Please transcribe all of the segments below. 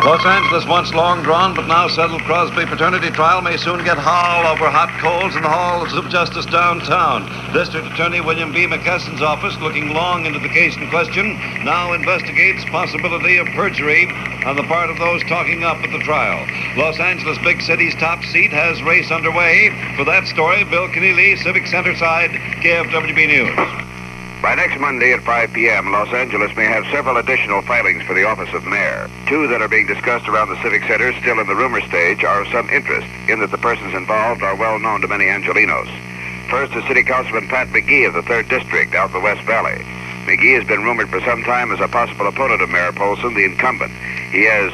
Los Angeles, once long drawn but now settled Crosby paternity trial, may soon get howl over hot coals in the halls of justice downtown. District Attorney William B. McKesson's office, looking long into the case in question, now investigates possibility of perjury on the part of those talking up at the trial. Los Angeles, big city's top seat, has race underway. For that story, Bill Keneally, Civic Center side, KFWB News. By next Monday at 5 p.m., Los Angeles may have several additional filings for the office of mayor. Two that are being discussed around the Civic Center, still in the rumor stage, are of some interest in that the persons involved are well known to many Angelinos. First is City Councilman Pat McGee of the 3rd District out the West Valley. McGee has been rumored for some time as a possible opponent of Mayor Polson, the incumbent. He has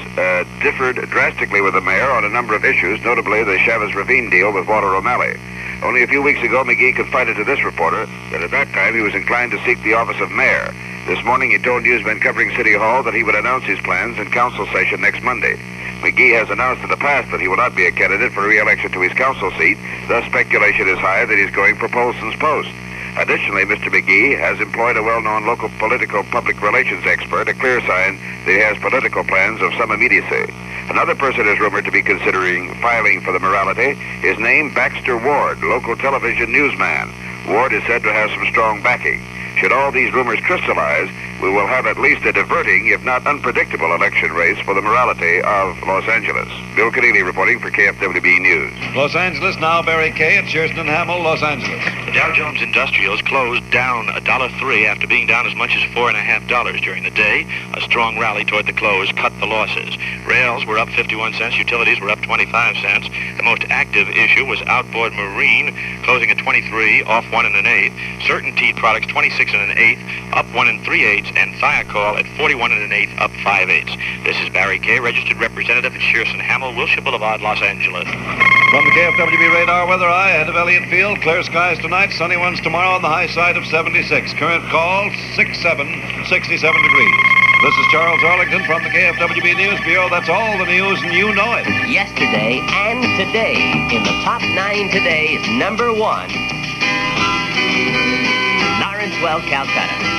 differed drastically with the mayor on a number of issues, notably the Chavez Ravine deal with Walter O'Malley. Only a few weeks ago, McGee confided to this reporter that at that time he was inclined to seek the office of mayor. This morning, he told newsmen covering City Hall that he would announce his plans in council session next Monday. McGee has announced in the past that he will not be a candidate for re-election to his council seat. Thus, speculation is high that he's going for Polson's post. Additionally, Mr. McGee has employed a well-known local political public relations expert, a clear sign that he has political plans of some immediacy. Another person is rumored to be considering filing for the mayoralty is named Baxter Ward, local television newsman. Ward is said to have some strong backing. Should all these rumors crystallize, we will have at least a diverting, if not unpredictable, election race for the mayoralty of Los Angeles. Bill Keneally reporting for KFWB News. Los Angeles, now Barry Kay at Shearston and Hamill, Los Angeles. The Dow Jones Industrials closed down $1.03 after being down as much as $4.50 during the day. A strong rally toward the close cut the losses. Rails were up 51 cents. Utilities were up 25 cents. The most active issue was outboard marine, closing at 23, off 1 1/8. Certainty products 26 1/8, up 1 3/8, and Thiacol at 41 1/8, up 5/8. This is Barry Kay, registered representative at Shearston Hamill, Wilshire Boulevard, Los Angeles. From the KFWB radar weather eye ahead of Elliot Field, clear skies tonight, sunny ones tomorrow on the high side of 76. Current call 67 degrees. This is Charles Arlington from the KFWB News Bureau. That's all the news, and you know it. Yesterday and today, in the top 9 today, is number 1, Lawrencewell, Calcutta.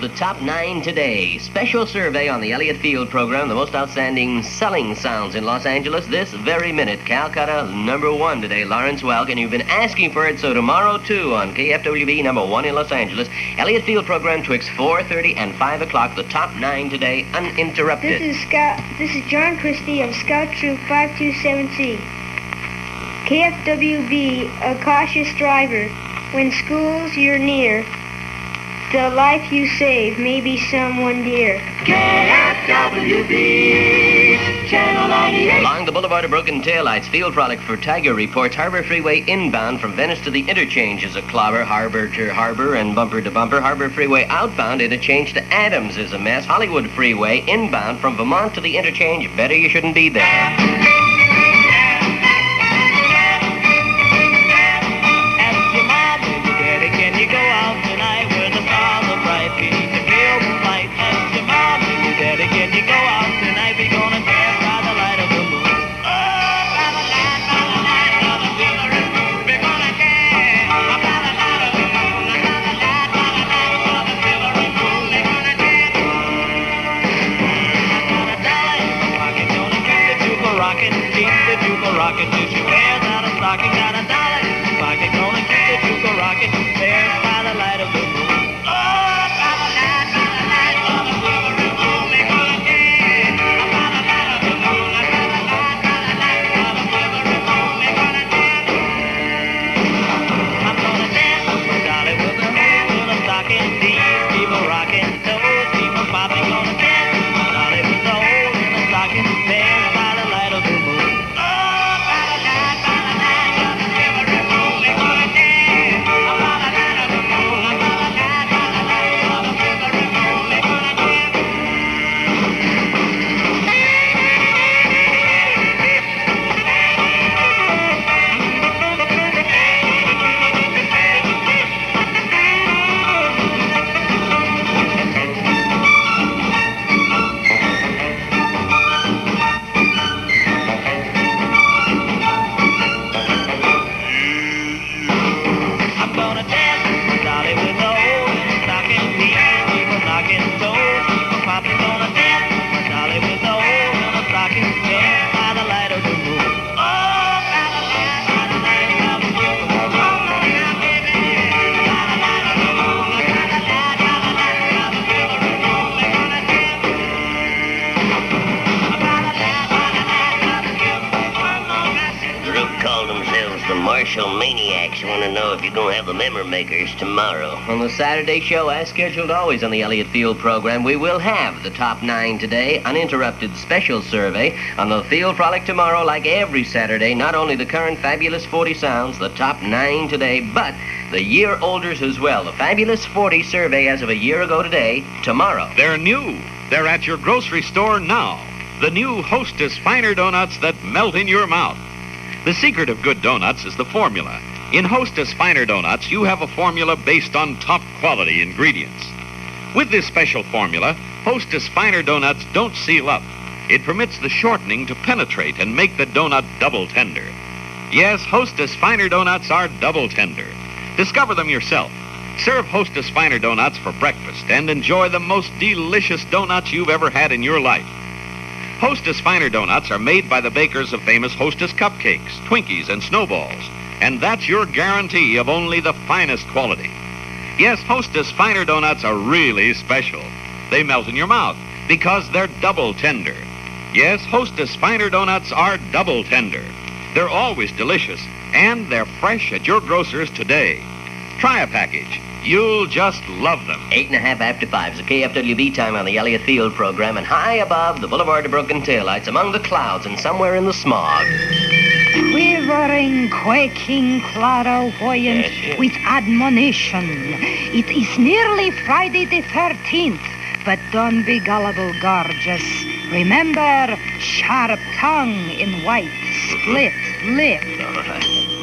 The top 9 today. Special survey on the Elliot Field program, the most outstanding selling sounds in Los Angeles this very minute. Calcutta, number 1 today, Lawrencewell, and you've been asking for it, so tomorrow, too, on KFWB, number 1 in Los Angeles. Elliot Field program twixt 4:30 and 5 o'clock. The top 9 today, uninterrupted. This is John Christie of Scout Troop 527C. KFWB, a cautious driver. When schools you're near, the life you save may be someone dear. KFWB, Channel 9. Along the Boulevard of Broken Taillights, field frolic for Tiger reports Harbor Freeway inbound from Venice to the interchange is a clobber. Harbor to Harbor and bumper to bumper. Harbor Freeway outbound interchange to Adams is a mess. Hollywood Freeway inbound from Vermont to the interchange. Better you shouldn't be there. Ask your mom, baby, daddy, can you go out tonight where the stars are bright? We need to feel the light. Ask your mom, baby, daddy, can you go out tonight? We're gonna dance by the light of the moon. By the light of the silvery moon. We're gonna dance by the light of the moon. By the light of the silvery moon. We're gonna dance. I got a dollar in my pocket, gonna keep the juke rockin', keep the juke rockin' till she wears out a stocking. Got a dollar in my pocket, gonna keep the juke rockin', dance by the light of the moon. By the light of the silvery moon. We're gonna dance by the light of the moon. By the light of the silvery moon. We're gonna dance. I'm gonna dance with my dolly with a hole in a stocking. These people rockin', those people popping. Gonna dance with my dolly with a hole in a stocking. Dance by the light of the moon. By the light of the silvery moon. We're gonna dance by the light of the moon. By the light of the silvery moon. We're gonna dance. I'm gonna dance with my dolly with a hole in a stocking. These people knocking, those people popping. Gonna dance with my dolly with a hole in a stocking. Dance by the light of the moon. By the light of the moon. Oh, now, baby. By the light of the moon. By the light of the silvery moon. We're gonna dance. By the light of the silvery moon. Group call themselves the Marshall Maniacs. You want to know if you're going to have the memory makers tomorrow. On the Saturday show, as scheduled always on the Elliot Field program, we will have the top 9 today, uninterrupted special survey. On the Field Frolic tomorrow, like every Saturday, not only the current fabulous 40 sounds, the top 9 today, but the year-olders as well. The fabulous 40 survey as of a year ago today, tomorrow. They're new. They're at your grocery store now. The new Hostess Finer Donuts that melt in your mouth. The secret of good donuts is the formula. In Hostess Finer Donuts, you have a formula based on top quality ingredients. With this special formula, Hostess Finer Donuts don't seal up. It permits the shortening to penetrate and make the donut double tender. Yes, Hostess Finer Donuts are double tender. Discover them yourself. Serve Hostess Finer Donuts for breakfast and enjoy the most delicious donuts you've ever had in your life. Hostess Finer Donuts are made by the bakers of famous Hostess cupcakes, Twinkies, and Snowballs. And that's your guarantee of only the finest quality. Yes, Hostess Finer Donuts are really special. They melt in your mouth because they're double tender. Yes, Hostess Finer Donuts are double tender. They're always delicious, and they're fresh at your grocer's today. Try a package. You'll just love them. 8:30 after 5 is the KFWB time on the Elliot Field program, and high above the Boulevard of Broken Taillights, among the clouds and somewhere in the smog. Quivering, quaking, clairvoyant with admonition. It is nearly Friday the 13th, but don't be gullible, gorgeous. Remember, sharp tongue in white, split lip.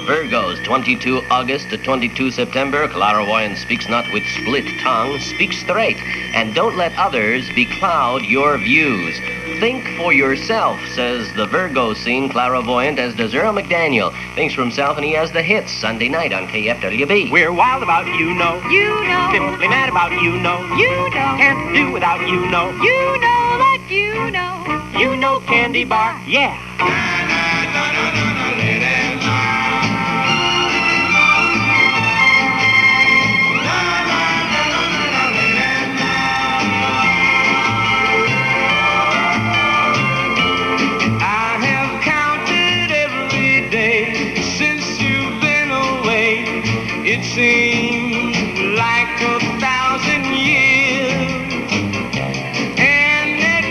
Virgos, 22 August to 22 September. Clairvoyant speaks not with split tongue, speak straight, and don't let others becloud your views. Think for yourself, says the Virgo scene clairvoyant, as does Earl McDaniel. Thinks for himself, and he has the hits Sunday night on KFWB. We're wild about you know. You know. Simply mad about you know. You know. Can't do without you know. You know that you know. You know candy bar. Yeah. It seems like 1,000 years. And at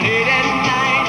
late at night,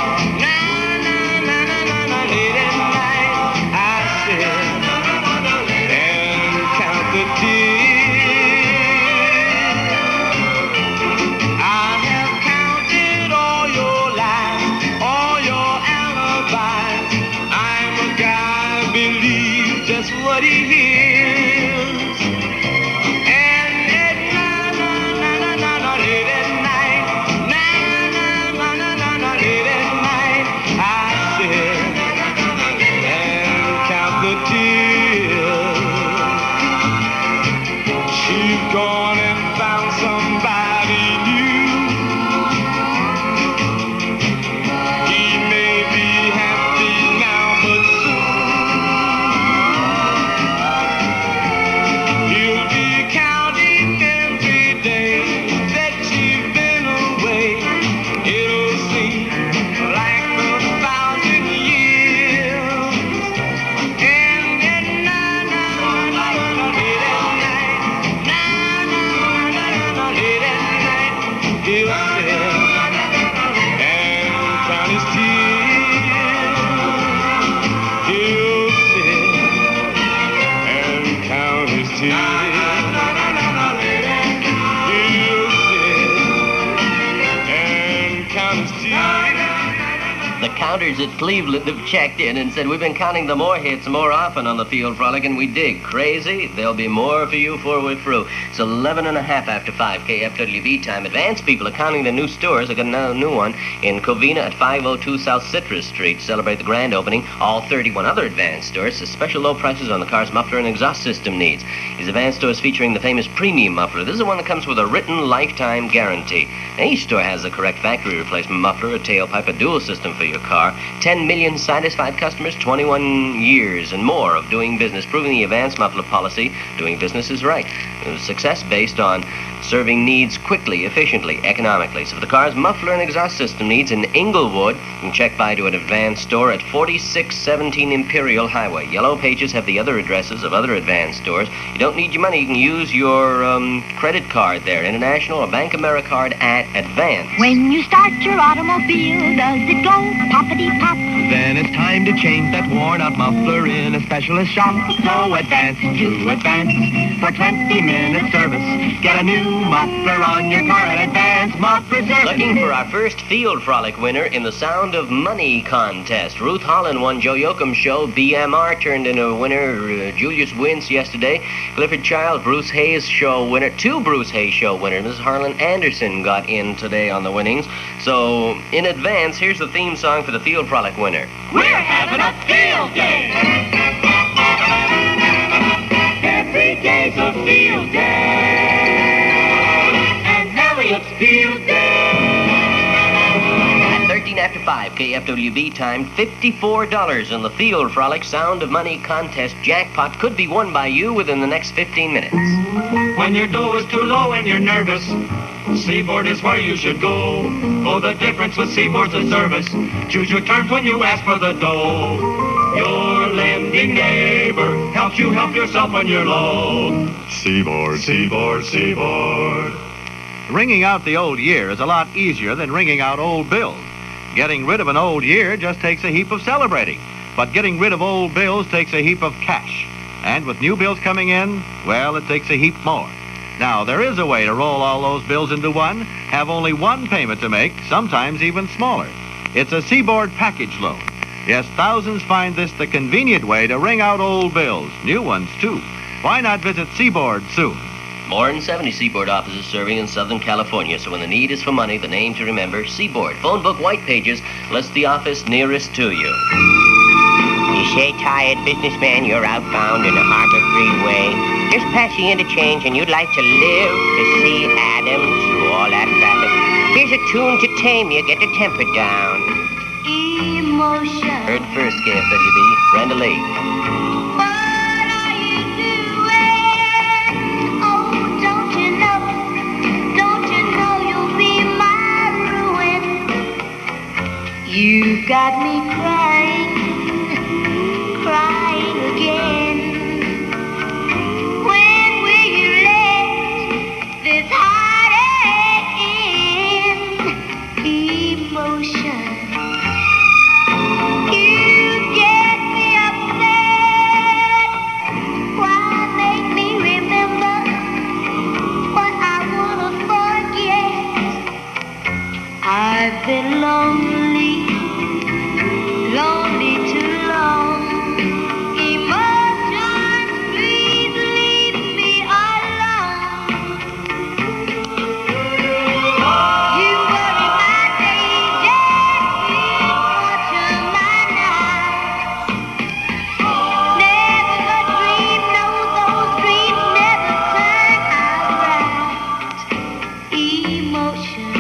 The counters at Cleveland have checked in and said we've been counting the more hits more often on the Field Frolic, and we dig. Crazy? There'll be more for you before we're through. It's 11 and a half after 5 KFWB time. Advanced people are counting the new stores. I got another new one in Covina at 502 South Citrus Street. Celebrate the grand opening. All 31 other Advanced stores. The special low prices on the car's muffler and exhaust system needs. These Advanced stores featuring the famous premium muffler. This is the one that comes with a written lifetime guarantee. Now, each store has the correct factory replacement muffler, a tailpipe, a dual system for your car. 10 million satisfied customers, 21 years and more of doing business, proving the Advanced muffler policy, doing business is right. Success based on serving needs quickly, efficiently, economically. So for the car's muffler and exhaust system needs in Inglewood, you can check by to an Advanced store at 4617 Imperial Highway. Yellow pages have the other addresses of other Advanced stores. You don't need your money. You can use your credit card there, International or Bank America card at Advanced. When you start your automobile, does it go poppity-pop? Then it's time to change that worn-out muffler in a specialist shop. So Advance to Advance for 20-minute service. Get a new muffler on your car at Advance Muffler Service. Looking for our first Field Frolic winner in the Sound of Money contest. Ruth Holland won Joe Yoakum's show. BMR turned into a winner. Julius Wintz yesterday. Clifford Child, Bruce Hayes show winner. 2 Bruce Hayes show winners. Mrs. Harlan Anderson got in today on the winnings. So in advance, here's the theme song for the Field Frolic winner. We're having a field day. Every day's a field day. And Elliot's field day. At 13 after 5, KFWB time, $54 in the Field Frolic Sound of Money contest jackpot could be won by you within the next 15 minutes. When your dough is too low and you're nervous, Seaboard is where you should go. Oh, the difference with Seaboard's a service. Choose your terms when you ask for the dough. Your lending neighbor helps you help yourself when you're low. Seaboard, Seaboard, Seaboard. Ringing out the old year is a lot easier than ringing out old bills. Getting rid of an old year just takes a heap of celebrating. But getting rid of old bills takes a heap of cash. And with new bills coming in, well, it takes a heap more. Now, there is a way to roll all those bills into one, have only one payment to make, sometimes even smaller. It's a Seaboard package loan. Yes, thousands find this the convenient way to ring out old bills, new ones too. Why not visit Seaboard soon? More than 70 Seaboard offices serving in Southern California, so when the need is for money, the name to remember, Seaboard. Phone book white pages lists the office nearest to you. You say, tired businessman, you're outbound in the Harbor Freeway. Just past the interchange and you'd like to live to see Adams through all that traffic. Here's a tune to tame you, get the temper down. Emotion. Heard first, KFWB, Brenda Lee. What are you doing? Oh, don't you know you'll be my ruin? You've got me crying again. When will you let this heartache end? Emotion. You get me upset. Why make me remember what I wanna forget? I've been lonely too long. Emotions, please leave me alone. You worry my days, you torture my nights. Never dream, no, those dreams never turn out right. Emotion.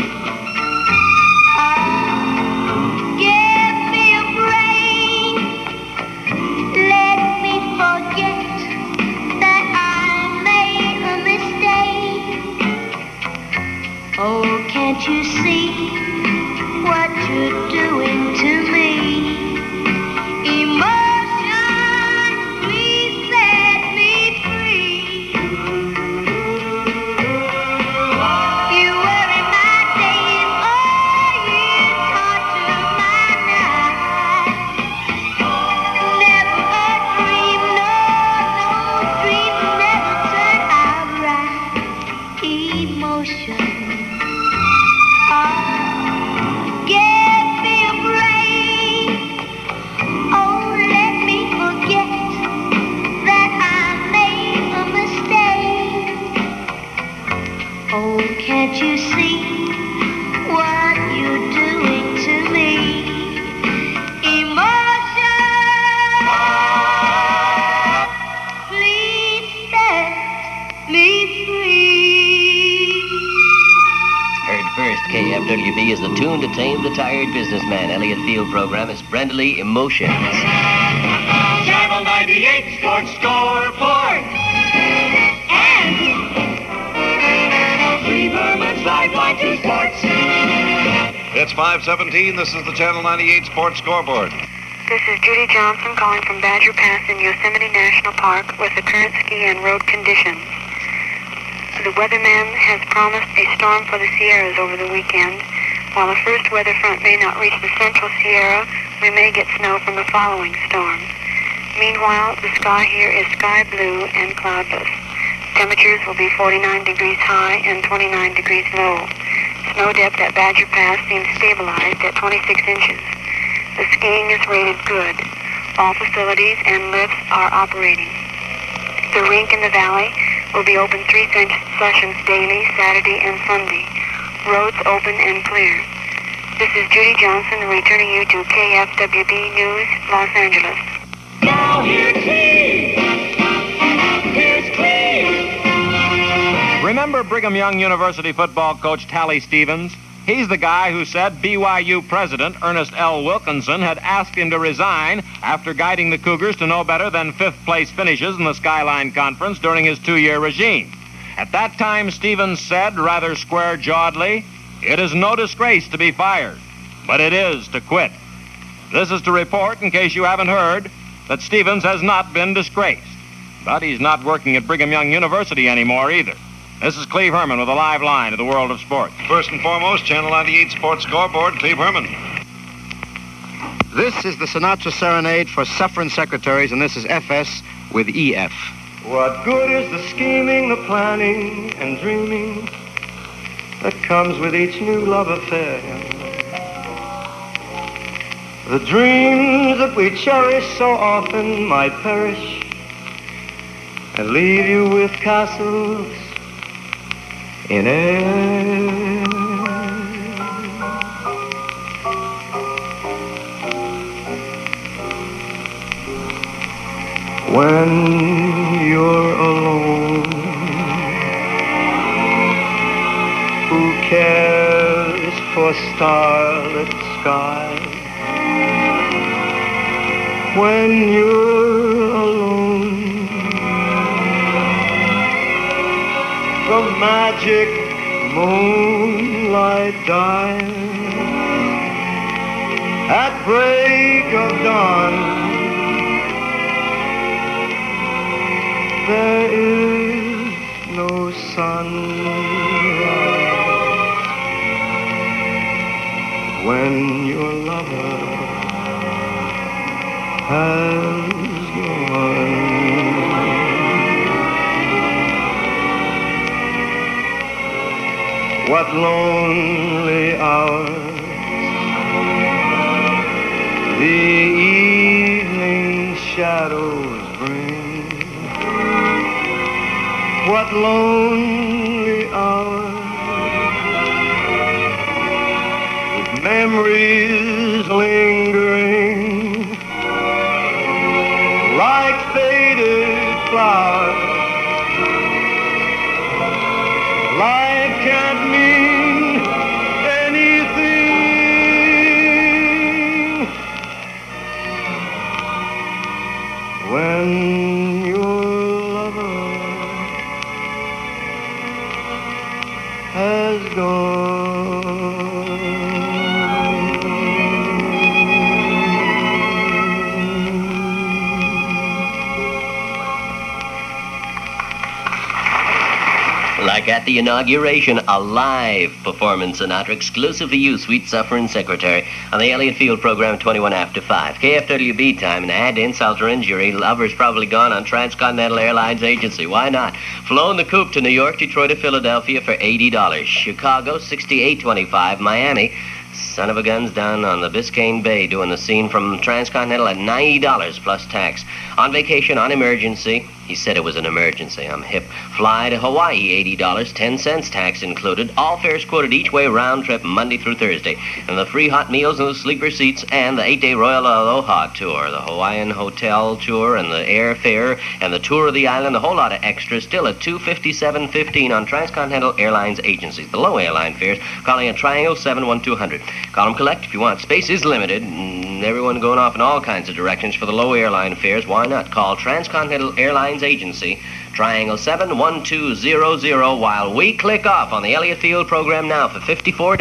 Can't you see what you're doing to me? Emotion, please set me free. Heard first, KFWB is the tune to tame the tired businessman. Elliot Field program is Brendley Emotions. Channel 98 Sports Scoreboard. And Steve Herman's Lifeline to Sports. It's 5:17. This is the Channel 98 Sports Scoreboard. This is Judy Johnson calling from Badger Pass in Yosemite National Park with the current ski and road conditions. The weatherman has promised a storm for the Sierras over the weekend. While the first weather front may not reach the central Sierra, we may get snow from the following storms. Meanwhile, the sky here is sky blue and cloudless. Temperatures will be 49 degrees high and 29 degrees low. Snow depth at Badger Pass seems stabilized at 26 inches. The skiing is rated good. All facilities and lifts are operating. The rink in the valley will be open 3 sessions daily, Saturday and Sunday. Roads open and clear. This is Judy Johnson returning you to KFWB News, Los Angeles. Now here's Steve. Here's Cleve. Remember Brigham Young University football coach Tally Stevens? He's the guy who said BYU president Ernest L. Wilkinson had asked him to resign after guiding the Cougars to no better than fifth-place finishes in the Skyline Conference during his 2-year regime. At that time, Stevens said, rather square-jawedly, "It is no disgrace to be fired, but it is to quit." This is to report, in case you haven't heard, that Stevens has not been disgraced. But he's not working at Brigham Young University anymore either. This is Cleve Herman with a live line to the world of sports. First and foremost, Channel 98 Sports Scoreboard, Cleve Herman. This is the Sinatra Serenade for Suffering Secretaries, and this is FS with EF. What good is the scheming, the planning, and dreaming that comes with each new love affair? The dreams that we cherish so often might perish and leave you with castles in air. When you're alone, who cares for starlit skies? When you're alone, the magic moonlight dies. At break of dawn, there is no sunrise. When your lover has gone, what lonely hours the evening shadows bring. What lonely hours with memories lingering like faded flowers. Life can't mean anything when your lover has gone. Like at the inauguration, a live performance Sinatra, exclusive for you, sweet suffering secretary, on the Elliot Field program, 21 after 5. KFWB time, and add insult or injury, lover's probably gone on Transcontinental Airlines agency. Why not? Flown the coop to New York, Detroit, or Philadelphia for $80. Chicago, $68.25. Miami, son of a gun's down on the Biscayne Bay doing the scene from Transcontinental at $90 plus tax. On vacation, on emergency, He said it was an emergency. I'm hip. Fly to Hawaii, $80, 10 cents tax included. All fares quoted each way round trip Monday through Thursday. And the free hot meals and the sleeper seats and the 8-day Royal Aloha tour, the Hawaiian hotel tour and the airfare and the tour of the island, a whole lot of extras, still at $257.15 on Transcontinental Airlines agencies. The low airline fares, calling a Triangle 71200. Call them collect if you want. Space is limited, and everyone going off in all kinds of directions for the low airline fares. Why not? Call Transcontinental Airlines agency, Triangle 71200, while we click off on the Elliot Field program now for $54.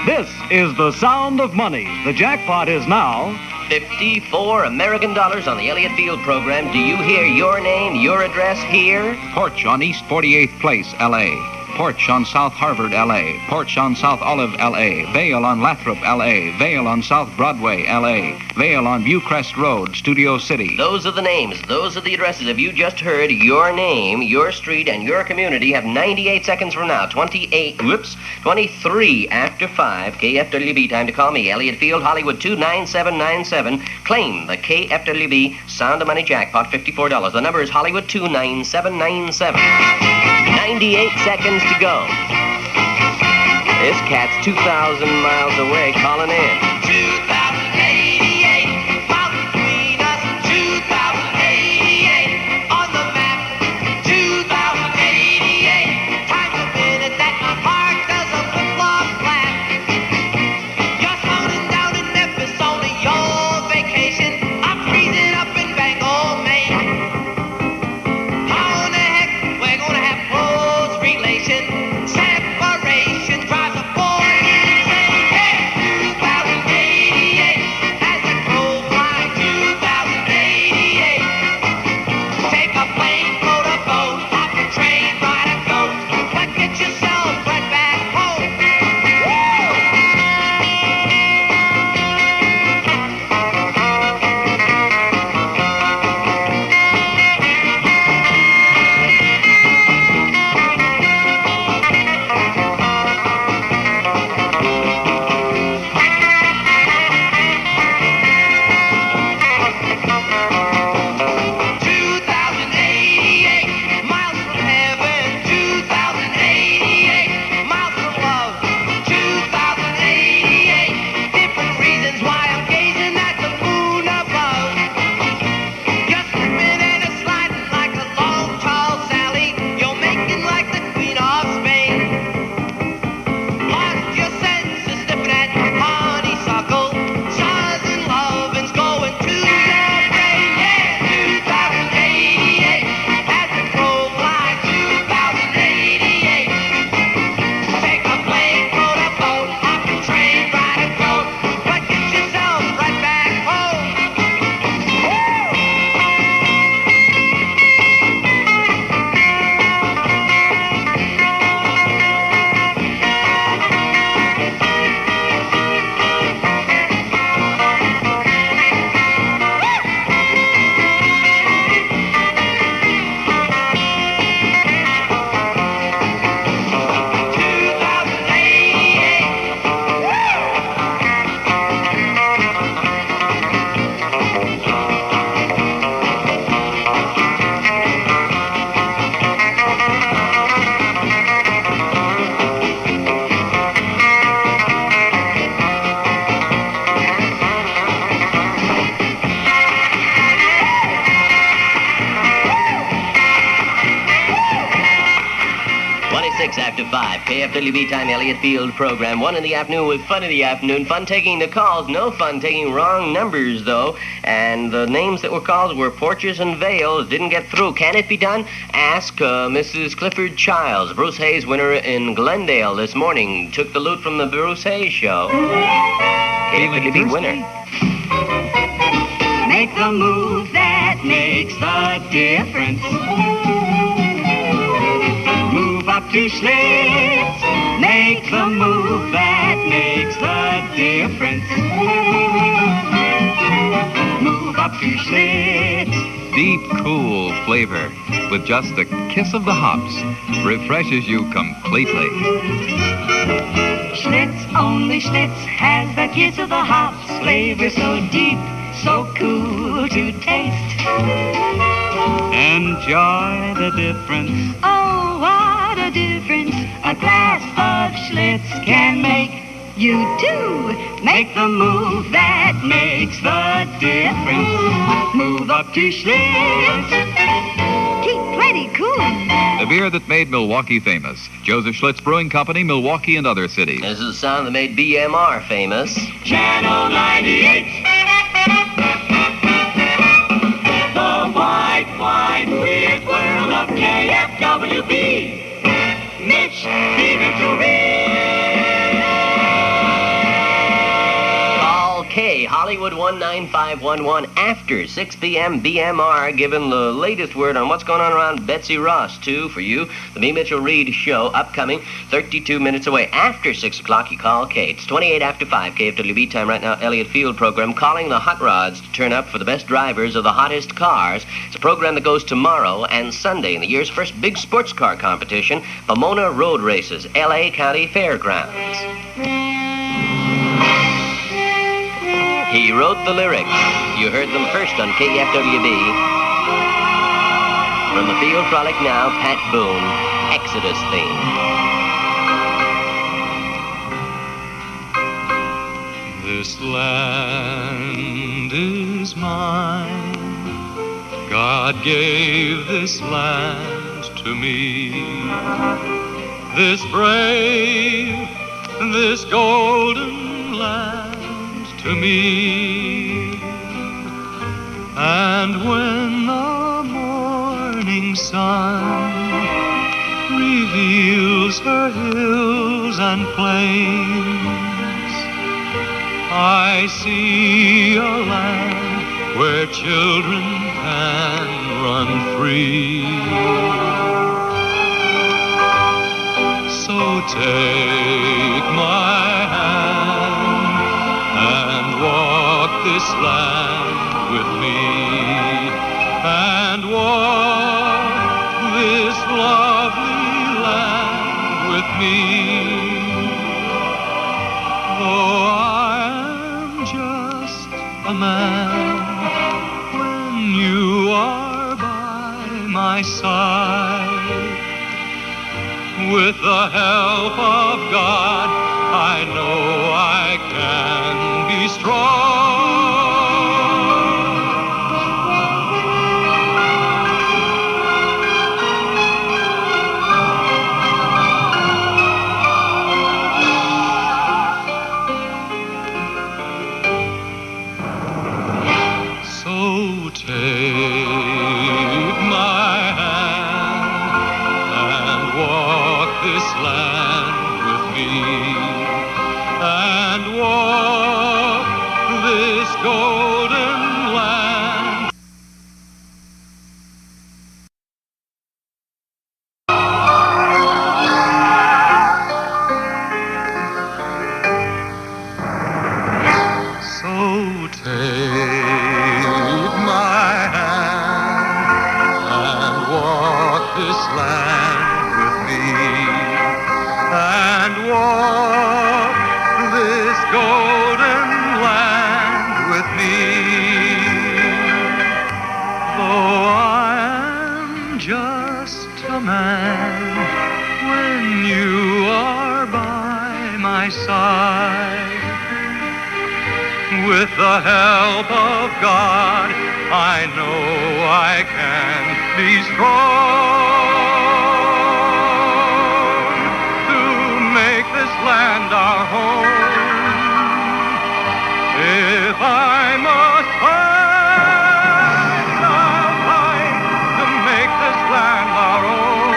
This is the sound of money. The jackpot is now 54 American dollars on the Elliot Field program. Do you hear your name, your address here? Porch on East 48th Place, L.A. Porch on South Harvard, L.A. Porch on South Olive, L.A. Vale on Lathrop, L.A. Vale on South Broadway, L.A. Vale on Viewcrest Road, Studio City. Those are the names. Those are the addresses. If you just heard your name, your street, and your community, have 98 seconds from now. 23 after 5. KFWB, time to call me. Elliot Field, Hollywood 29797. Claim the KFWB Sound of Money Jackpot, $54. The number is Hollywood 29797. 98 seconds to go. This cat's 2,000 miles away calling in. 2088, miles between us, 2088, on the map, 2088, time's a minute that my heart does a flip-flop flap. You're floating down in Memphis on your vacation, I'm freezing up in Bangor, Maine. How in the heck we're gonna have close relations? Separation drives a boy insane. Yeah, 2088, as the crow flies, 2088. Take a plane, float a boat, hop a train, ride a goat, but get yourself right back home. Miles from heaven, 2088, miles from love, 2088, different reasons why I'm gazing at the moon above. You're slipping and a sliding like a long, tall Sally, you're making like the Queen of Spain. Lost your senses, sniffing at honeysuckle, southern loving's going to your brain. Yeah, 2088, as the crow flies, 2088. Take a plane, float a boat, hop a train, ride a goat, but get yourself right back home. After 5, KFWB time, Elliot Field program. 1 in the afternoon with fun in the afternoon. Fun taking the calls. No fun taking wrong numbers, though. And the names that were called were Porches and Vales. Didn't get through. Can it be done? Ask Mrs. Clifford Childs. Bruce Hayes, winner in Glendale this morning. Took the loot from the Bruce Hayes show. KFWB winner. Make the move that makes the difference. Move up to Schlitz. Make the move that makes the difference. Move up to Schlitz. Deep, cool flavor with just a kiss of the hops refreshes you completely. Schlitz, only Schlitz has the kiss of the hops. Flavor so deep, so cool to taste. Enjoy the difference. Oh, what a difference a glass of Schlitz can make. You do make the move that makes the difference. Move up to Schlitz. Keep plenty cool. The beer that made Milwaukee famous. Joseph Schlitz Brewing Company, Milwaukee and other cities. This is the sound that made BMR famous. Channel 98. The wide, wide, weird world of KFWB. Mitch, Steven to Call K, Hollywood 19511 after 6 p.m. BMR, giving the latest word on what's going on around Betsy Ross, too, for you. The Me Mitchell Reed show upcoming 32 minutes away. After 6 o'clock, you call K. It's 28 after 5, KFWB time right now, Elliot Field program, calling the hot rods to turn up for the best drivers of the hottest cars. It's a program that goes tomorrow and Sunday in the year's first big sports car competition, Pomona Road Races, L.A. County Fairgrounds. He wrote the lyrics. You heard them first on KFWB. From the Field Frolic now, Pat Boone, Exodus theme. This land is mine. God gave this land to me. This brave, this golden land to me. And when the morning sun reveals her hills and plains, I see a land where children can run free. So take my hand and walk this land with me, and walk this lovely land with me. Though I am just a man, when you are by my side, with the help of God, I know I can be strong. So take my hand and walk this land with me, and walk this golden land. So take my hand and walk this land with me, and walk this golden land with me. Though I am just a man, when you are by my side, with the help of God, I know I can be strong to make this land our home. If I must fight, I'll fight to make this land our own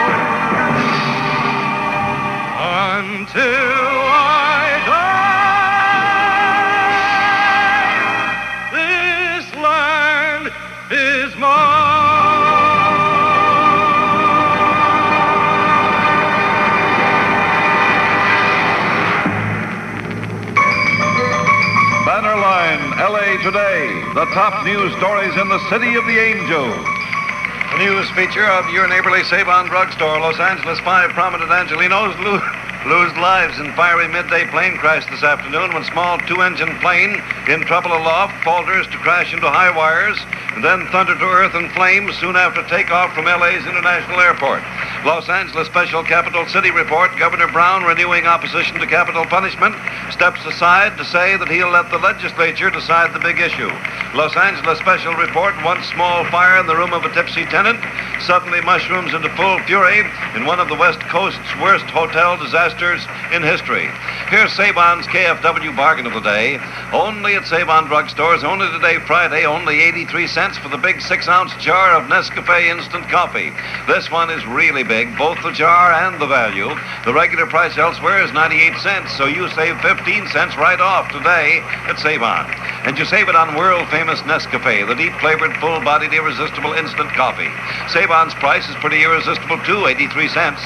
until I die. This land is mine. Bannerline, LA Today. The top news stories in the City of the Angels. The news feature of your neighborly Save-On drugstore, Los Angeles. 5 prominent Angelinos lose lives in fiery midday plane crash this afternoon when small two-engine plane in trouble aloft falters to crash into high wires and then thunder to earth and flames soon after takeoff from LA's International Airport. Los Angeles Special Capital City Report, Governor Brown, renewing opposition to capital punishment, steps aside to say that he'll let the legislature decide the big issue. Los Angeles Special Report, once small fire in the room of a tipsy tenant, suddenly mushrooms into full fury in one of the West Coast's worst hotel disasters in history. Here's Sabon's KFW bargain of the day. Only at Sabon drugstores, only today, Friday, only 83 cents for the big 6-ounce jar of Nescafe instant coffee. This one is really big, both the jar and the value. The regular price elsewhere is 98 cents, so you save 15 cents right off today at Sabon. And you save it on world-famous Nescafe, the deep-flavored, full-bodied, irresistible instant coffee. Sabon's price is pretty irresistible, too, 83 cents.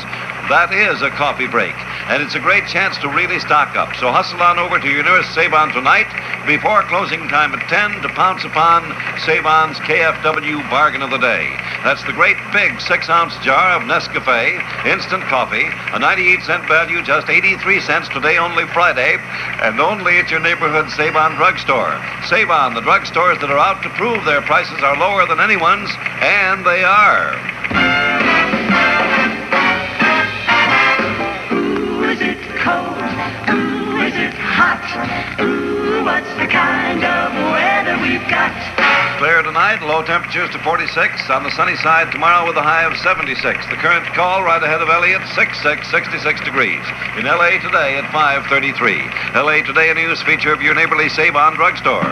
That is a coffee break, and it's a great chance to really stock up. So hustle on over to your nearest Sabon tonight before closing time at 10 to pounce upon Sabon's KFW bargain of the day. That's the great big 6-ounce jar of Nescafe instant coffee, a 98-cent value, just 83 cents today, only Friday, and only at your neighborhood Sabon drugstore. Sabon, the drugstores that are out to prove their prices are lower than anyone's, and they are. Ooh, is it hot? Ooh, what's the kind of weather we've got? Clear tonight, low temperatures to 46. On the sunny side tomorrow with a high of 76. The current call right ahead of Elliot, 66 degrees. In L.A. today at 5:33. L.A. Today, a news feature of your neighborly Sabon drugstore.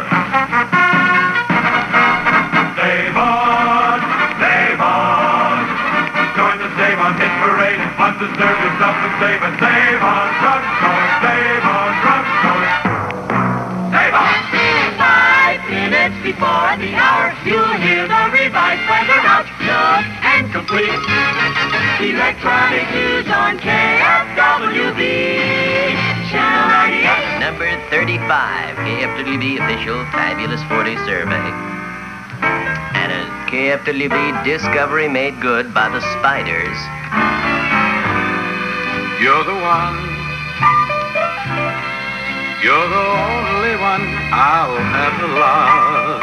Sabon, Sabon. Join the Sabon hit parade. Once the service up and save a Sabon drugstore, Sabon drugstore. Sabon! 5 minutes before the hour, you'll hear the revised weather outlook and complete. Electronic news on KFWB. Channel 98. Number 35, KFWB official Fabulous 40 survey. And a KFWB discovery made good by the spiders. You're the one. You're the only one I'll ever love.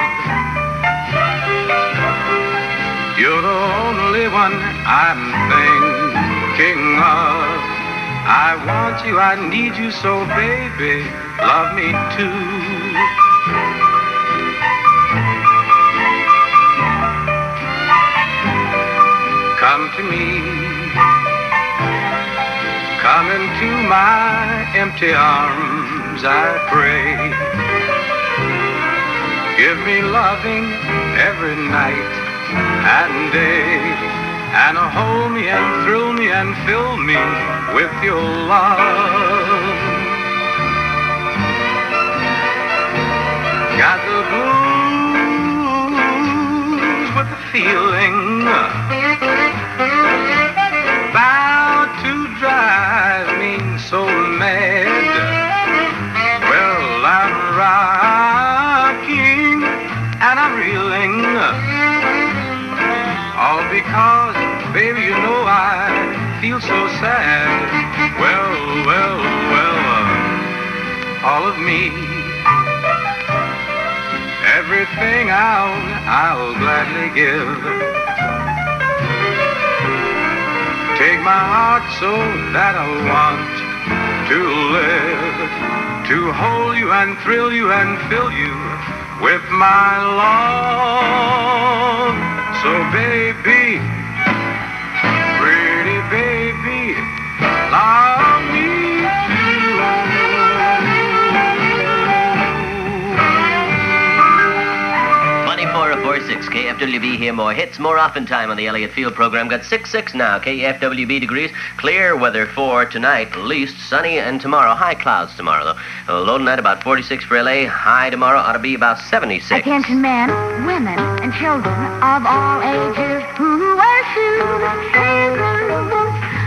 You're the only one I'm thinking of. I want you, I need you, so baby, love me too. Come to me. Come into my empty arms, I pray. Give me loving every night and day, and hold me and thrill me and fill me with your love. Got the blues with the feeling, bound to drive me so mad. Well, I'm rocking and I'm reeling, all because, baby, you know I feel so sad. Well, all of me, everything I'll gladly give. Take my heart so that I want to live, to hold you and thrill you and fill you with my love. So baby, pretty baby, love me KFWB here. More hits, more often time on the Elliot Field program. Got 66 now. KFWB degrees. Clear weather for tonight. At least sunny, and tomorrow high clouds tomorrow though. Low tonight about 46 for LA. High tomorrow ought to be about 76. Attention men, women, and children of all ages who wear shoes.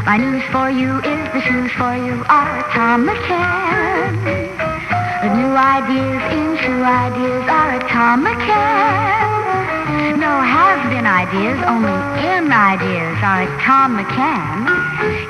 My news for you is the shoes for you are atomic can. The new ideas in shoe ideas are atomic can. No no has-been ideas, only in ideas are at Tom McCann.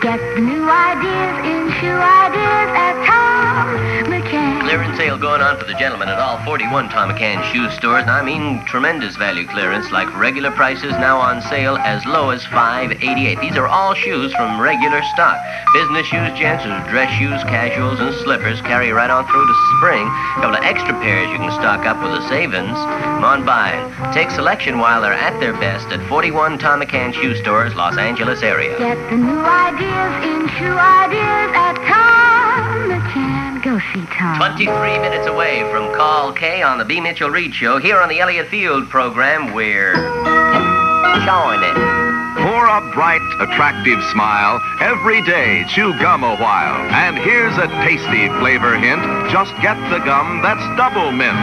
Get the new ideas in shoe ideas at Tom McCann. Clearance sale going on for the gentlemen at all 41 Tom McCann shoe stores. And I mean tremendous value clearance, like regular prices now on sale as low as $5.88. These are all shoes from regular stock. Business shoes, gents, dress shoes, casuals, and slippers carry right on through to spring. A couple of extra pairs you can stock up with the savings. Come on by and take selection while they're at their best at 41 Tom McCann shoe stores, Los Angeles area. Get the new ideas in shoe ideas at Tom McCann. Go see Tom. 23 minutes away from Call K on the B. Mitchell Reed Show. Here on the Elliot Field program, we're showing it. For a bright, attractive smile, every day chew gum a while. And here's a tasty flavor hint. Just get the gum that's double mint.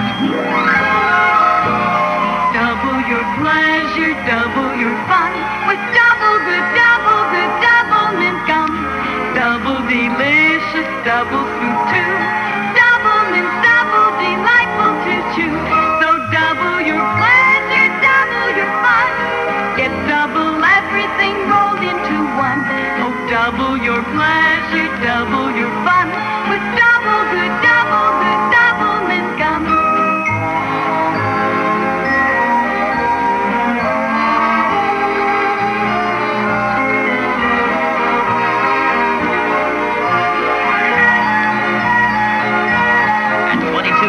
Double your pleasure, double your fun with double mint gum. Double delicious, double fruit too. Double mint, double delightful to chew. So double your pleasure, double your fun. Get double everything rolled into one. Oh, double your pleasure, double your fun with double mint gum.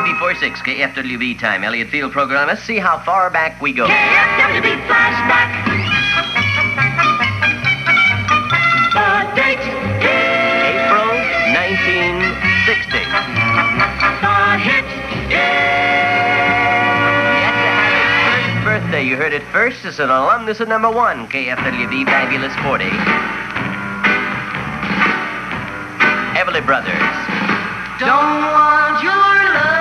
Before 6, KFWB time, Elliot Field program. Let's see how far back we go. KFWB flashback. The date is April 1960. the hit Yet to have his first birthday. You heard it first. It's an alumnus of number 1, KFWB Fabulous 40. Everly Brothers. Don't want your love.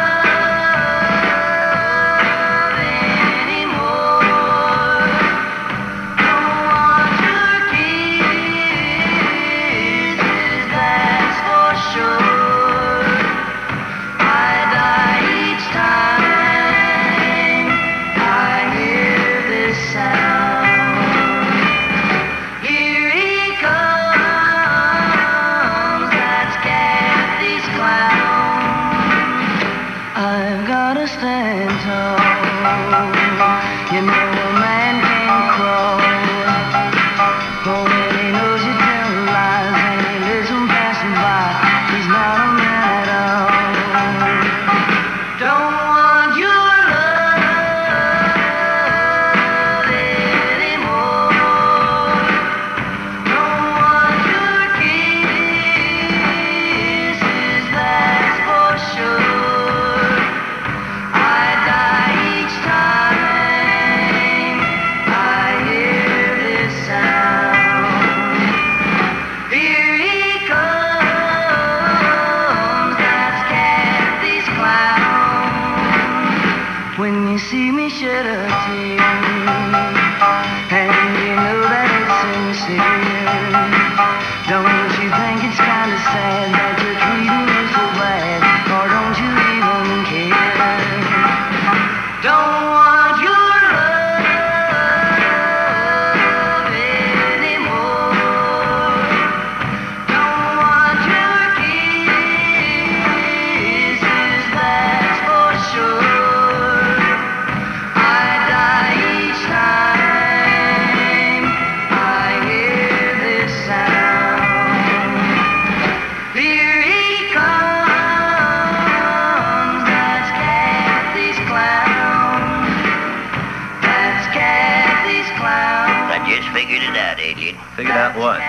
Figured out what?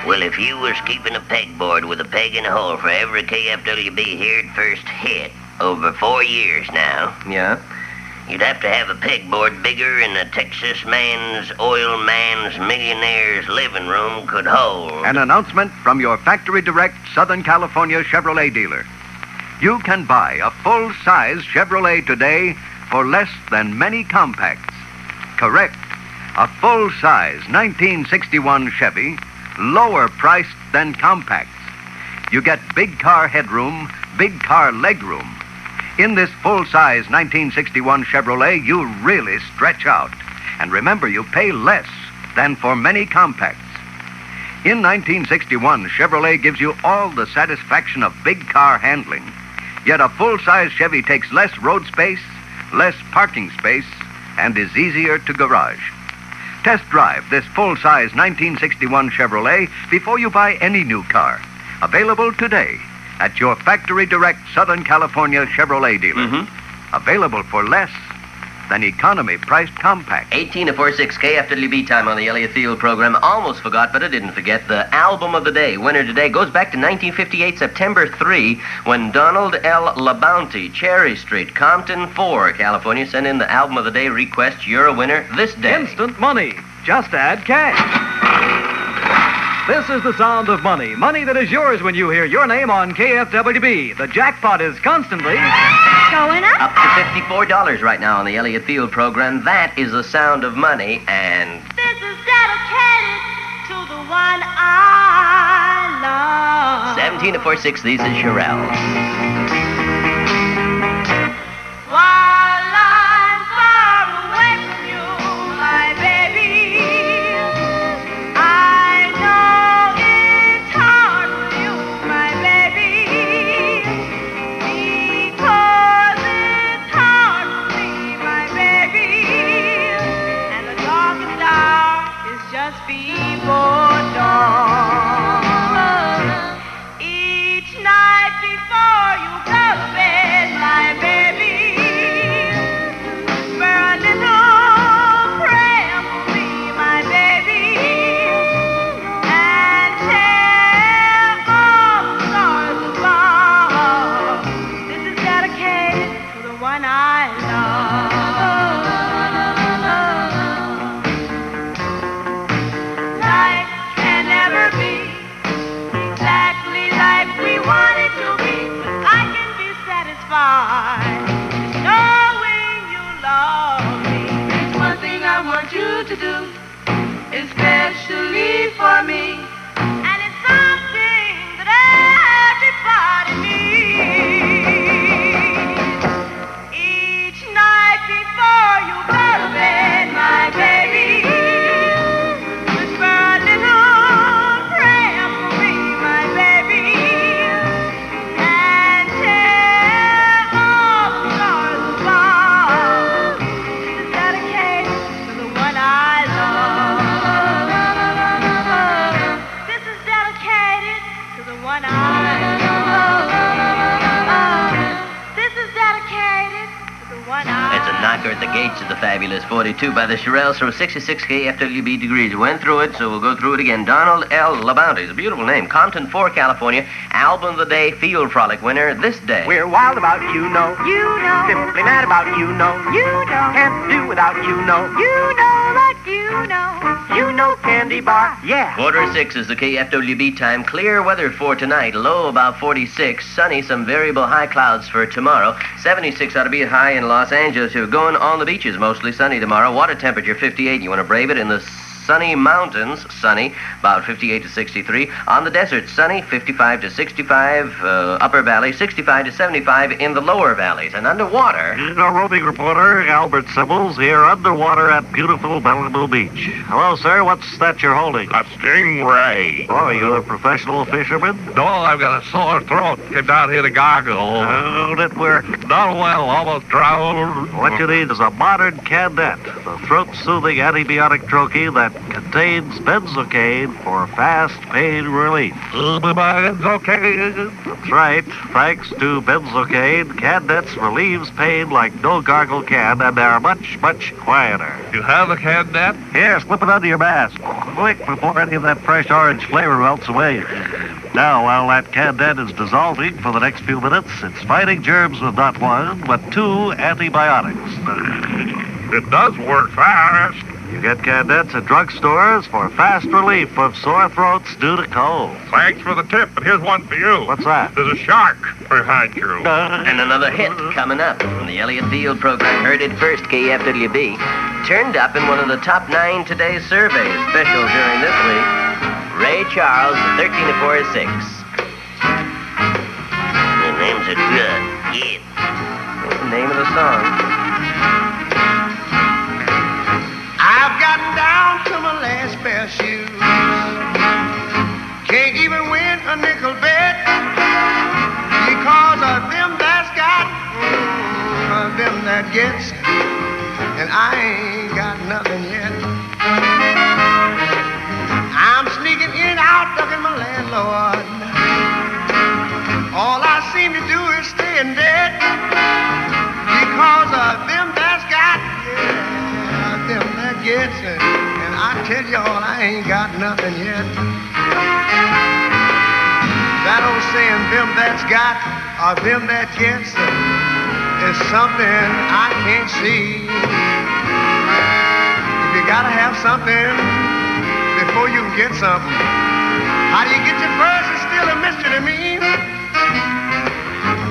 Well, if you was keeping a pegboard with a peg in a hole for every KFWB heard first hit over 4 years now. Yeah? You'd have to have a pegboard bigger than a Texas man's, oil man's, millionaire's living room could hold. An announcement from your factory direct Southern California Chevrolet dealer. You can buy a full-size Chevrolet today for less than many compacts. Correct. A full-size 1961 Chevy, lower priced than compacts. You get big car headroom, big car legroom. In this full-size 1961 Chevrolet, you really stretch out. And remember, you pay less than for many compacts. In 1961, Chevrolet gives you all the satisfaction of big car handling, yet a full-size Chevy takes less road space, less parking space, and is easier to garage. Test drive this full-size 1961 Chevrolet before you buy any new car. Available today at your Factory Direct Southern California Chevrolet dealer. Available for less than economy-priced compact. 18 to 46 KFWB time on the Elliot Field program. Almost forgot, but I didn't forget. The album of the day, winner today, goes back to 1958, September 3, when Donald L. LaBounty, Cherry Street, Compton 4, California, sent in the album of the day request. You're a winner this day. Instant money. Just add cash. This is the sound of money. Money that is yours when you hear your name on KFWB. The jackpot is constantly going up. Up to $54 right now on the Elliot Field program. That is the sound of money, and This is dedicated to the one I love. 17 to 46, these is Sherelle. While I'm far away from you, my baby, I know it's hard for you, my baby, because it's hard for me, my baby, and the darkest hour is just before dawn. Each night before you go to bed, my baby, whisper a little prayer for me, my baby, and tell all the stars above. This is dedicated to the one I love. Life can never be exactly like we want it to be, but I can be satisfied knowing you love me. There's one thing I want you to do, especially for me, and it's something that everybody needs. Each night before you go to bed, my baby, whisper a little prayer for me, my baby, and tell all the stars above. This is dedicated to the one I love. This is dedicated to the one I love. This is dedicated to the one I It's a knocker at the gates of the fabulous 42 by the Shirelles from 66 KFWB degrees. We went through it, so we'll go through it again. Donald L. LaBounty. It's a beautiful name. Compton 4, California. Album of the day, Field Frolic winner this day. We're wild about you know. You know. Simply mad about you know. You know. Can't do without you know. You know that you know. You know candy bar. Yeah. 4:06 is the KFWB time. Clear weather for tonight. Low about 46. Sunny, some variable high clouds for tomorrow. 76 ought to be high in Los Angeles. You're going on the beaches. Mostly sunny tomorrow. Water temperature 58. You want to brave it in the sunny mountains. Sunny, about 58 to 63. On the desert, sunny, 55 to 65. Upper valley, 65 to 75 in the lower valleys. And underwater, Roving reporter Albert Sibbles here underwater at beautiful Malibu Beach. Hello, sir. What's that you're holding? A stingray. Oh, are you a professional fisherman? No, I've got a sore throat. Came down here to gargle. How'd it work? Not well, almost drowned. What you need is a modern Candet, the throat-soothing antibiotic troche that contains benzocaine for fast pain relief. Benzocaine? That's right. Thanks to benzocaine, Candets relieves pain like no gargle can, and they're much, much quieter. You have a Candet? Here, slip it under your mask. Quick, before any of that fresh orange flavor melts away. Now, while that Candet is dissolving for the next few minutes, it's fighting germs with not one, but 2 antibiotics. It does work fast. You get Candets at drugstores for fast relief of sore throats due to cold. Thanks for the tip, but here's one for you. What's that? There's a shark behind you. and another hit coming up from the Elliot Field program. Heard it first, KFWB. Turned up in one of the top 9 today's surveys. Special during this week, Ray Charles, 13 to 46. The names are good. Yeah. What's the name of the song? I that gets, and I ain't got nothing yet. I'm sneaking in and out, ducking my landlord. All I seem to do is stay in debt because of them that's got, yeah, them that gets, and I tell y'all I ain't got nothing yet. That old saying, them that's got or them that gets, is something I can't see. If you gotta have something before you can get something, how do you get your first is still a mystery to me.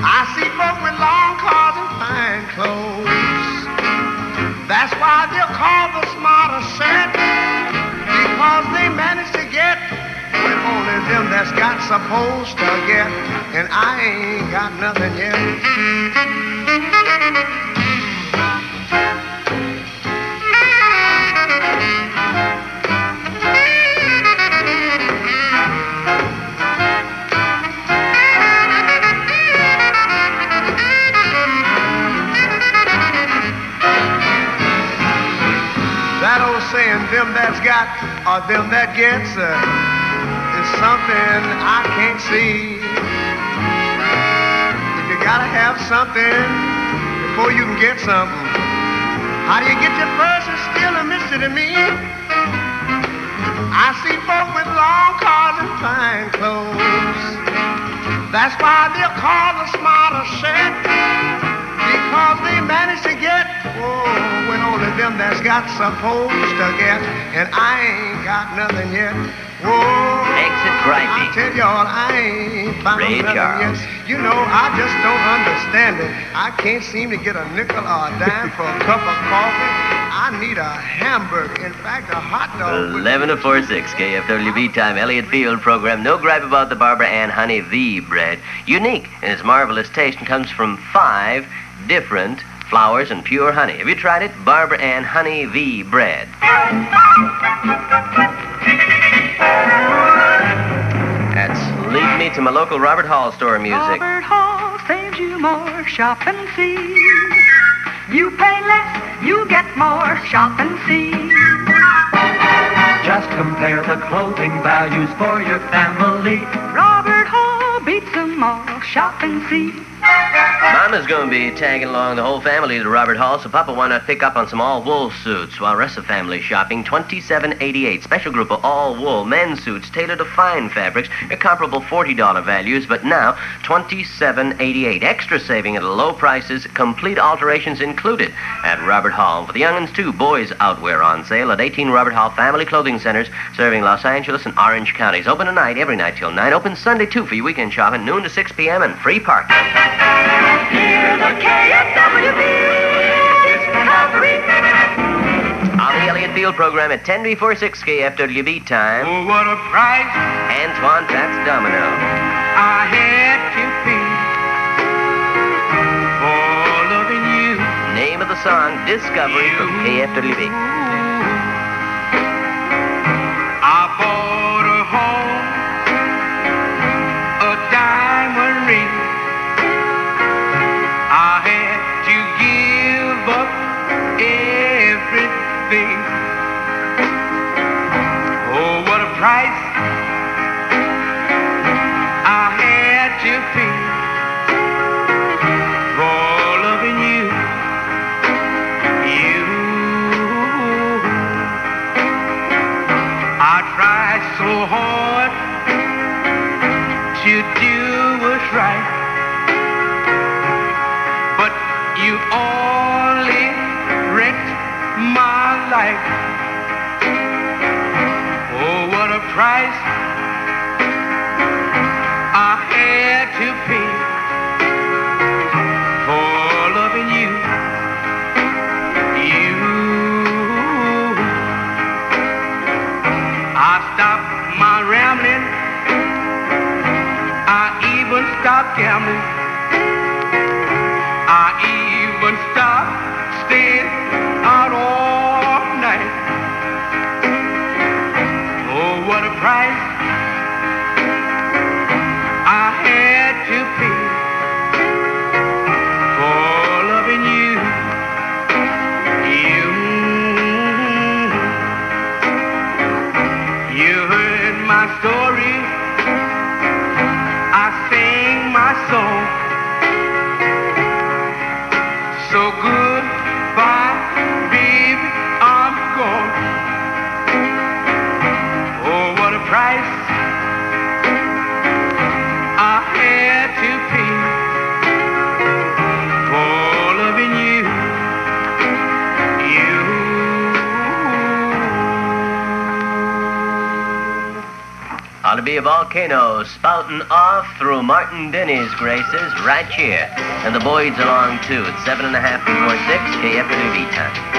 I see folk with long cars and fine clothes. That's why they're called the smarter set, because they manage to get when only them that's got supposed to get, and I ain't got nothing yet. That old saying, them that's got or them that gets, is something I can't see. If you gotta have something before you can get something, how do you get your first is still a mystery to me. I see folk with long cars and fine clothes. That's why they're called the smarter set, because they manage to get, when only them that's got supposed to get, and I ain't got nothing yet. Exit Gripey. I tell y'all, I ain't found Ray nothing Charles. yet. You know, I just don't understand it. I can't seem to get a nickel or a dime for a cup of coffee. I need a hamburger. In fact, a hot dog. 11 to 4-6, KFWB time, Elliot Field program. No gripe about the Barbara Ann Honey V bread. Unique in its marvelous taste and comes from 5 different flours and pure honey. Have you tried it? Barbara Ann Honey V bread. That's Lead Me to My Local Robert Hall store music. Robert Hall saves you more. Shop and see. You pay less, you get more. Shop and see. Just compare the clothing values for your family. Robert Hall beats them all. Shop and see. Mama's going to be tagging along the whole family to Robert Hall, so Papa, why not pick up on some all-wool suits while the rest of the family shopping? $27.88. Special group of all-wool men's suits tailored to fine fabrics. They're comparable $40 values, but now $27.88. Extra saving at low prices, complete alterations included at Robert Hall. For the young'uns, too, boys' outwear on sale at 18 Robert Hall Family Clothing Centers, serving Los Angeles and Orange counties. Open tonight, every night till 9. Open Sunday, too, for your weekend shopping, noon to 6 p.m. and free parking. Hear the KFWB Discovery. On the Elliot Field program at 10 before 6 KFWB time. Oh, what a price Antoine Pat's Domino. I had to pay for loving you. Name of the song, Discovery from KFWB. I bought a home, a diamond ring. I had to give up everything. Oh, what a price I had to pay for loving you. I tried so hard to do what's right. You only wrecked my life. Oh, what a price I had to pay for loving you. I stopped my rambling. I even stopped gambling. I even stopped staying out all night. Oh, what a price I had to pay for loving you. So goodbye, baby, I'm gone. Oh, what a price I had to pay for loving you. Ought to be a volcano spouting off through Martin Denny's graces right here. And the Boyds along too. It's 7.5 before 6, KFWB time.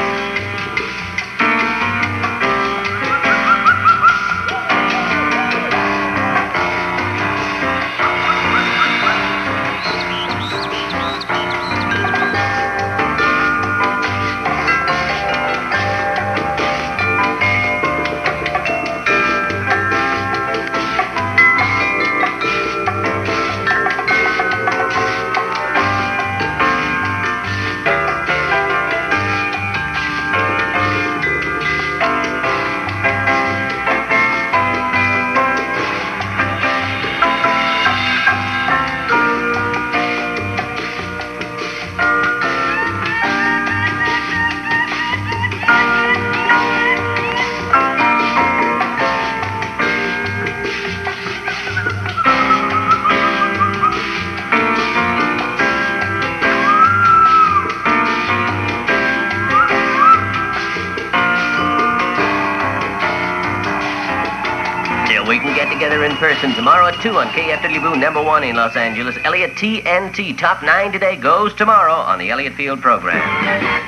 In person tomorrow at 2 on KFWB #1 in Los Angeles. Elliot TNT Top 9 today goes tomorrow on the Elliot Field program.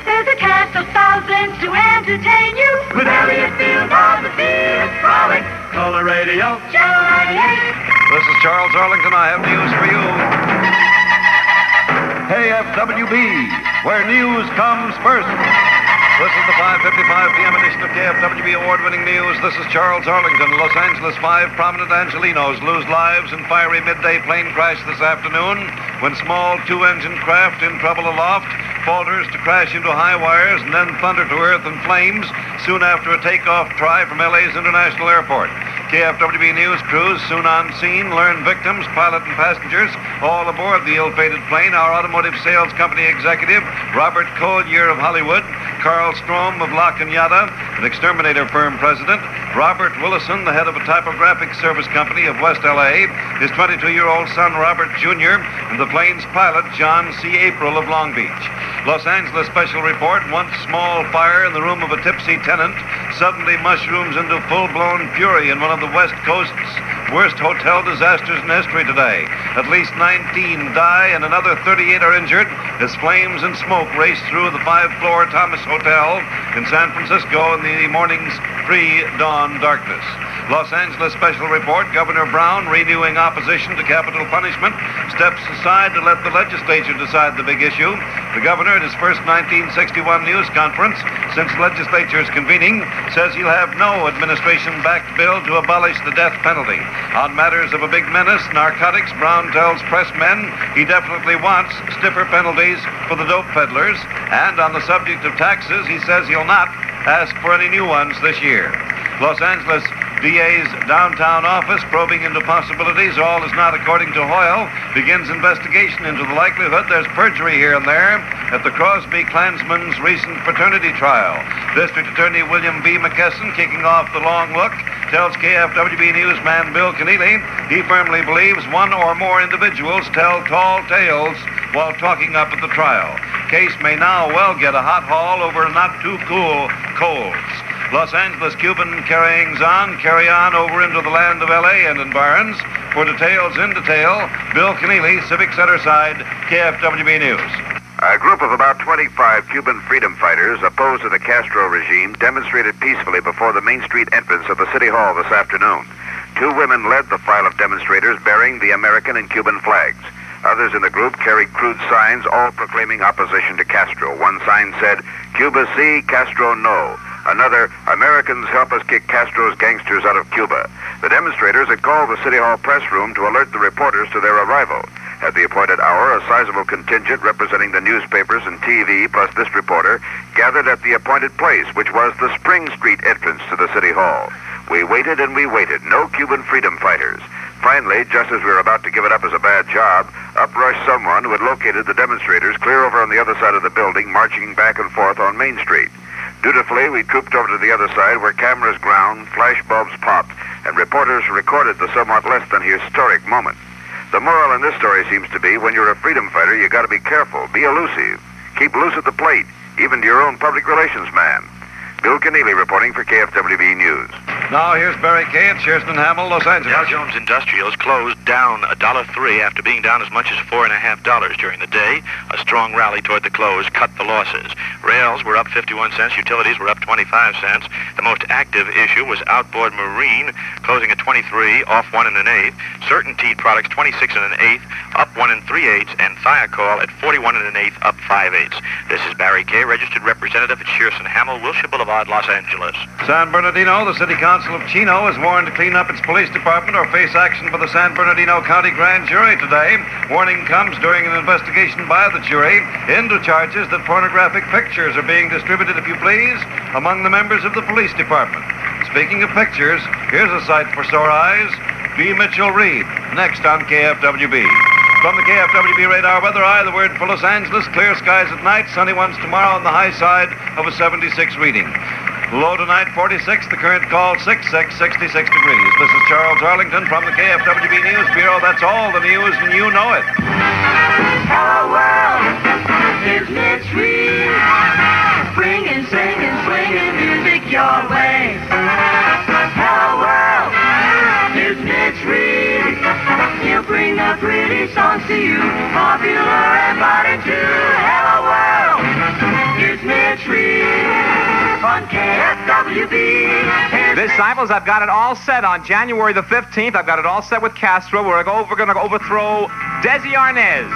There's a cast of thousands to entertain you. With Elliot Field on the field, frolic, color radio, Channel 98. This is Charles Arlington. I have news for you. KFWB, where news comes first. This is the 5:55 p.m. edition of KFWB award-winning news. This is Charles Arlington. Los Angeles, 5 prominent Angelinos lose lives in fiery midday plane crash this afternoon when small two-engine craft in trouble aloft falters to crash into high wires and then thunder to earth in flames soon after a takeoff try from LA's International Airport. KFWB News crews soon on scene learn victims, pilot and passengers, all aboard the ill-fated plane. Our automotive sales company executive, Robert Collier of Hollywood, Carl Strom of La Cañada, an exterminator firm president, Robert Willison, the head of a typographic service company of West L.A., his 22-year-old son, Robert Jr., and the plane's pilot, John C. April of Long Beach. Los Angeles Special Report, once small fire in the room of a tipsy tenant suddenly mushrooms into full-blown fury in one of the West Coast's worst hotel disasters in history today. At least 19 die and another 38 are injured as flames and smoke race through the 5-floor Thomas Hotel in San Francisco in the morning's pre-dawn darkness. Los Angeles Special Report, Governor Brown, renewing opposition to capital punishment, steps aside to let the legislature decide the big issue. The governor, at his first 1961 news conference since legislature's convening, says he'll have no administration-backed bill to abolish the death penalty. On matters of a big menace, narcotics, Brown tells pressmen he definitely wants stiffer penalties for the dope peddlers. And on the subject of taxes, he says he'll not ask for any new ones this year. Los Angeles DA's downtown office, probing into possibilities all is not according to Hoyle, begins investigation into the likelihood there's perjury here and there at the Crosby Klansman's recent paternity trial. District Attorney William B. McKesson, kicking off the long look, tells KFWB newsman Bill Keneally he firmly believes one or more individuals tell tall tales while talking up at the trial. Case may now well get a hot haul over not-too-cool coals. Los Angeles Cuban carryings on carry on over into the land of L.A. and environs. For details in detail, Bill Keneally, Civic Center side, KFWB News. A group of about 25 Cuban freedom fighters opposed to the Castro regime demonstrated peacefully before the Main Street entrance of the City Hall this afternoon. 2 women led the file of demonstrators bearing the American and Cuban flags. Others in the group carried crude signs, all proclaiming opposition to Castro. One sign said, "Cuba sí, Castro no." Another, "Americans help us kick Castro's gangsters out of Cuba." The demonstrators had called the City Hall press room to alert the reporters to their arrival. At the appointed hour, a sizable contingent representing the newspapers and TV, plus this reporter, gathered at the appointed place, which was the Spring Street entrance to the City Hall. We waited and we waited. No Cuban freedom fighters. Finally, just as we were about to give it up as a bad job, up rushed someone who had located the demonstrators clear over on the other side of the building, marching back and forth on Main Street. Dutifully, we trooped over to the other side where cameras ground, flash bulbs popped, and reporters recorded the somewhat less than historic moment. The moral in this story seems to be, when you're a freedom fighter, you got to be careful, be elusive, keep loose at the plate, even to your own public relations man. Bill Keneally reporting for KFWB News. Now here's Barry Kay at Shearston Hamel, Los Angeles. Dow Jones Industrials closed down $1.03 after being down as much as $4.50 during the day. A strong rally toward the close cut the losses. Rails were up 51 cents. Utilities were up 25 cents. The most active issue was outboard marine, closing at 23, off 1 1/8. Certainteed products 26 1/8, up 1 3/8, and Thiacol at 41 1/8, up 5/8. This is Barry Kay, registered representative at Shearston Hamel, Wilshire Boulevard, Los Angeles. San Bernardino, the City Council of Chino is warned to clean up its police department or face action by the San Bernardino County Grand Jury today. Warning comes during an investigation by the jury into charges that pornographic pictures are being distributed, if you please, among the members of the police department. Speaking of pictures, here's a sight for sore eyes. B. Mitchell Reed, next on KFWB. From the KFWB radar weather eye, the word for Los Angeles: clear skies at night, sunny ones tomorrow on the high side of a 76 reading. Low tonight, 46. The current call, 66 degrees. This is Charles Arlington from the KFWB News Bureau. That's all the news, and you know it. Hello world, here's Mitch Reed, bringing, singing, swinging music your way. Hello world, here's Mitch Reed, he'll bring the pretty songs to you, popular and modern too. Hello world, here's Mitch Reed. On KFWB. This Simons, I've got it all set on January the 15th. I've got it all set with Castro. We're going to overthrow Desi Arnaz.